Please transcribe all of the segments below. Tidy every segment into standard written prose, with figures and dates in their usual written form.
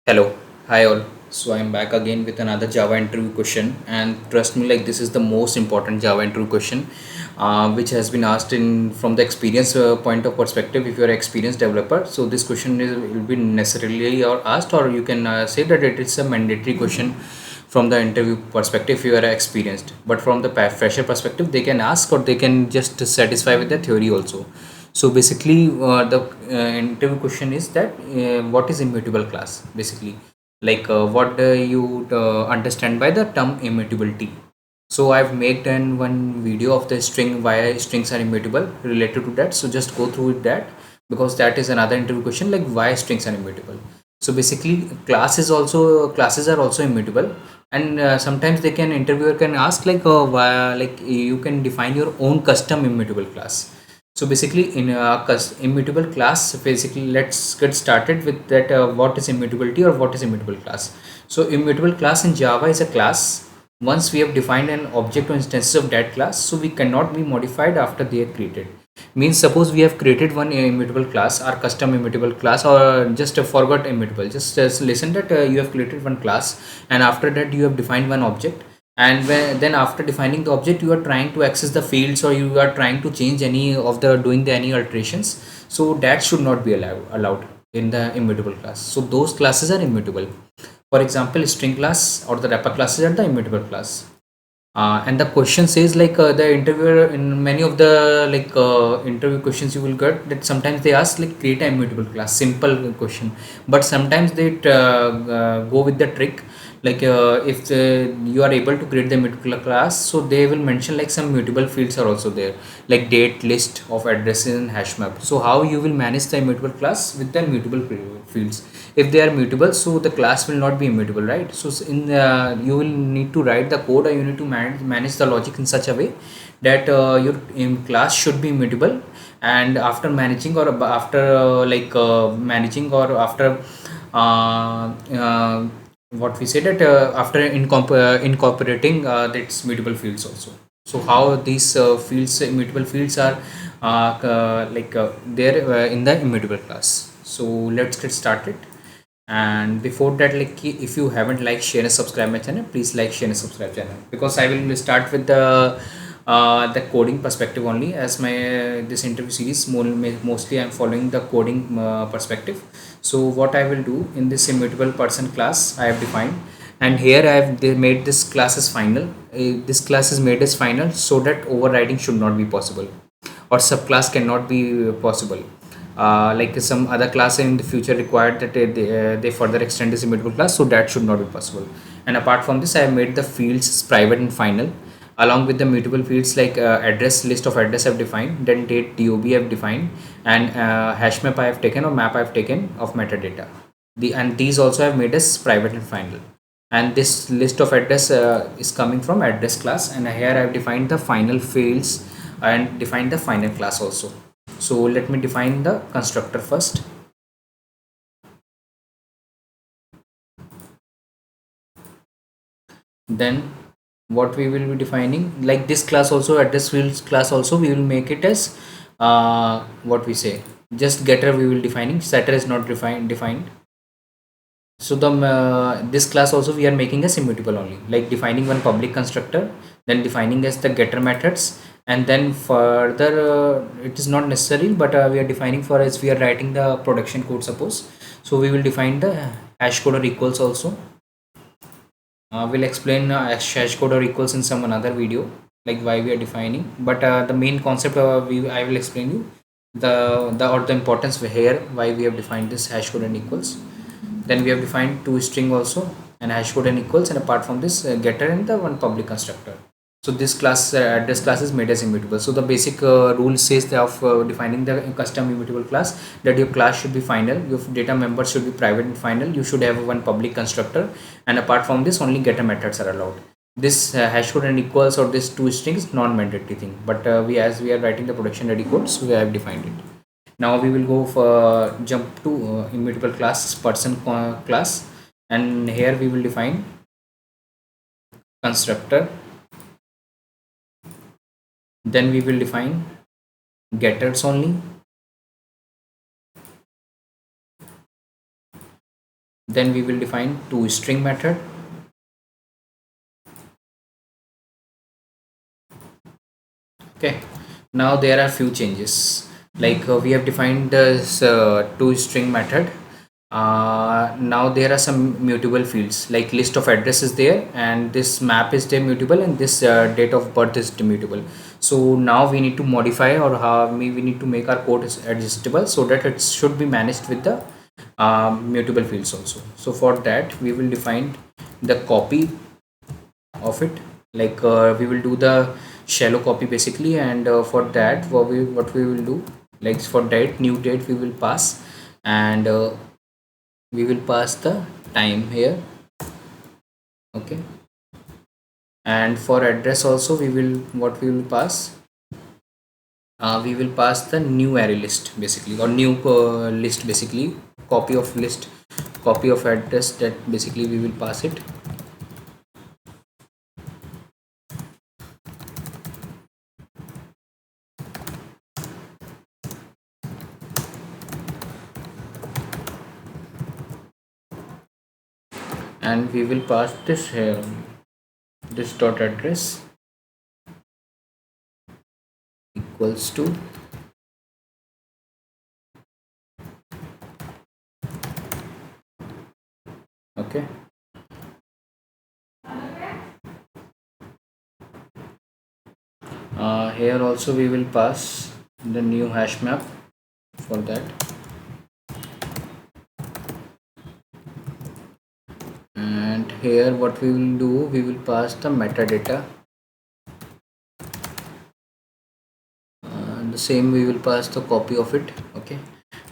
Hello, hi all. So I'm back again with another Java interview question, and trust me, like this is the most important Java interview question, which has been asked in from the experience point of perspective. If you're an experienced developer, so this question will be necessarily or asked, or you can say that it is a mandatory question from the interview perspective if you are experienced. But from the fresher perspective, they can ask or they can just satisfy with the theory also. So basically, the interview question is that what is immutable class? Basically, like what do you understand by the term immutability? So I've made an one video of the string why strings are immutable related to that. So just go through with that because that is another interview question like why strings are immutable. So basically, classes are also immutable, and sometimes they can interviewer can ask like why like you can define your own custom immutable class. So basically in a immutable class, basically let's get started with that what is immutability or what is immutable class. So immutable class in Java is a class once we have defined an object or instances of that class, so we cannot be modified after they are created. Means suppose we have created one immutable class, our custom immutable class, or just a forgot immutable, just listen that you have created one class, and after that you have defined one object, and then after defining the object you are trying to access the fields or you are trying to change any of the doing the any alterations, so that should not be allowed in the immutable class. So those classes are immutable. For example, string class or the wrapper classes are the immutable class. And the question says like the interviewer in many of the like interview questions you will get that sometimes they ask like create a immutable class, simple question, but sometimes they go with the trick like if you are able to create the immutable class, so they will mention like some mutable fields are also there, like date, list of addresses and hash map. So how you will manage the immutable class with the mutable fields? If they are mutable, so the class will not be immutable, right? So in you will need to write the code or you need to manage the logic in such a way that your class should be immutable, and after managing or after managing or after uh, uh, what we say that after incorporating its mutable fields also. So how these fields, immutable fields are there in the immutable class. So let's get started. And before that, like if you haven't liked, share and subscribe my channel, please like, share and subscribe channel, because I will start with the coding perspective only, as my this interview series mostly I'm following the coding perspective. So what I will do in this immutable person class I have defined, and here I have made this class as final. This class is made as final so that overriding should not be possible or subclass cannot be possible. Like some other class in the future required that they further extend this immutable class, so that should not be possible. And apart from this, I have made the fields private and final along with the mutable fields like address, list of address I've defined, then date, dob I've defined, and hash map I have taken or map I've taken of metadata. And these also I have made as private and final. And this list of address is coming from address class, and here I've defined the final fields and defined the final class also. So let me define the constructor first. Then what we will be defining, like this class also, address fields class also, we will make it as what we say, just getter we will defining, setter is not defined. So the this class also we are making as immutable only, like defining one public constructor, then defining as the getter methods, and then further it is not necessary, but we are defining for as we are writing the production code suppose. So we will define the hash code or equals also. We'll explain hash code or equals in some another video, like why we are defining, but the main concept I will explain you the or the importance here why we have defined this hash code and equals. Then we have defined two string also, and hash code and equals, and apart from this getter and the one public constructor. So this class address class is made as immutable. So the basic rule says that of defining the custom immutable class, that your class should be final, your data members should be private and final, you should have one public constructor, and apart from this only getter methods are allowed. This hash code and equals or this two strings non-mandatory thing, but we as we are writing the production ready code, so we have defined it. Now we will go for jump to immutable class person class, and here we will define constructor, then we will define getters only, then we will define toString method. Okay, now there are few changes, like we have defined this toString method. Now there are some mutable fields, like list of address is there, and this map is there mutable, and this date of birth is mutable. So now we need to modify, or how we need to make our code is adjustable so that it should be managed with the mutable fields also. So for that we will define the copy of it, like we will do the shallow copy basically, and for that what we will do, like for date, new date we will pass, and we will pass the time here. Okay, and for address also we will, what we will pass, we will pass the new array list basically, or new list basically, copy of list, copy of address, that basically we will pass it. And we will pass this here, this dot address equals to okay. Here also we will pass the new hash map for that, and here what we will do, we will pass the metadata, and the same we will pass the copy of it. Okay,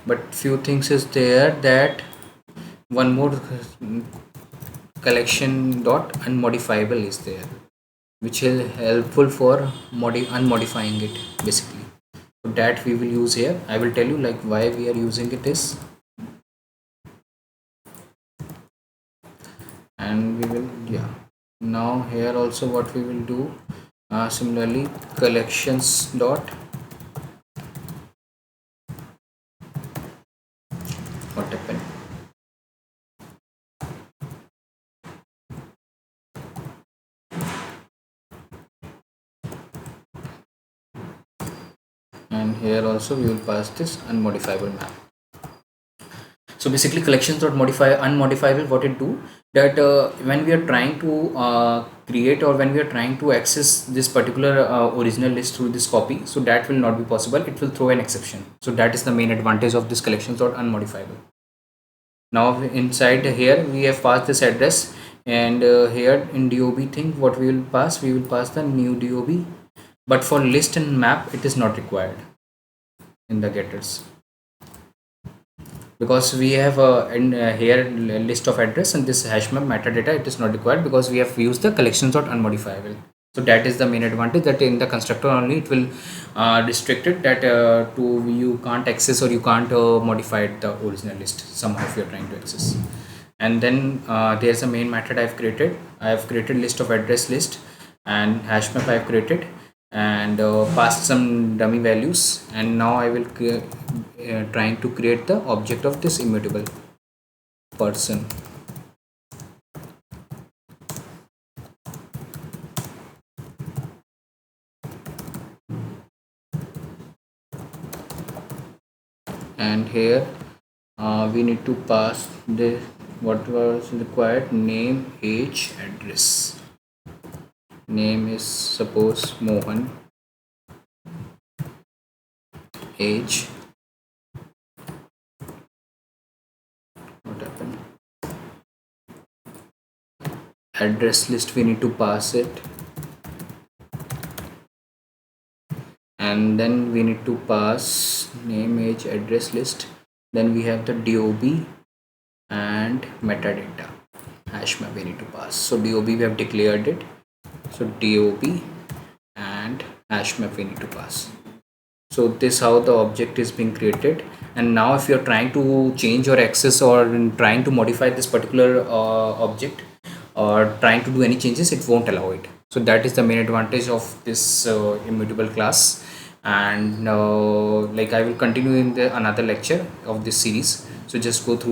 but few things is there, that one more collection.unmodifiable is there, which is helpful for unmodifying it basically. So that we will use here. I will tell you like why we are using it is, and we will, yeah, now here also what we will do, similarly collections dot, what happened, and here also we will pass this unmodifiable map. So basically unmodifiable, what it do, that when we are trying to create, or when we are trying to access this particular original list through this copy, so that will not be possible, it will throw an exception. So that is the main advantage of this collections.unmodifiable. Now inside here we have passed this address, and here in dob thing, what we will pass, we will pass the new dob, but for list and map it is not required in the getters, because we have here list of address and this hash map metadata, it is not required because we have used the collections.unmodifiable. So that is the main advantage, that in the constructor only it will restrict it, that to you can't access, or you can't modify the original list somehow if you're trying to access. And then there's a main method I have created list of address list, and hash map I have created, and passed some dummy values, and now I will trying to create the object of this immutable person. And here we need to pass the what was required, name, age, address. Name is suppose Mohan, age, what happened, address list we need to pass it, and then we need to pass name, age, address list, then we have the dob and metadata, hash map we need to pass. So dob we have declared it, so dob and hash map we need to pass. So this how the object is being created. And now if you're trying to change or access, or trying to modify this particular object, or trying to do any changes, it won't allow it. So that is the main advantage of this immutable class. And like I will continue in the another lecture of this series, so just go through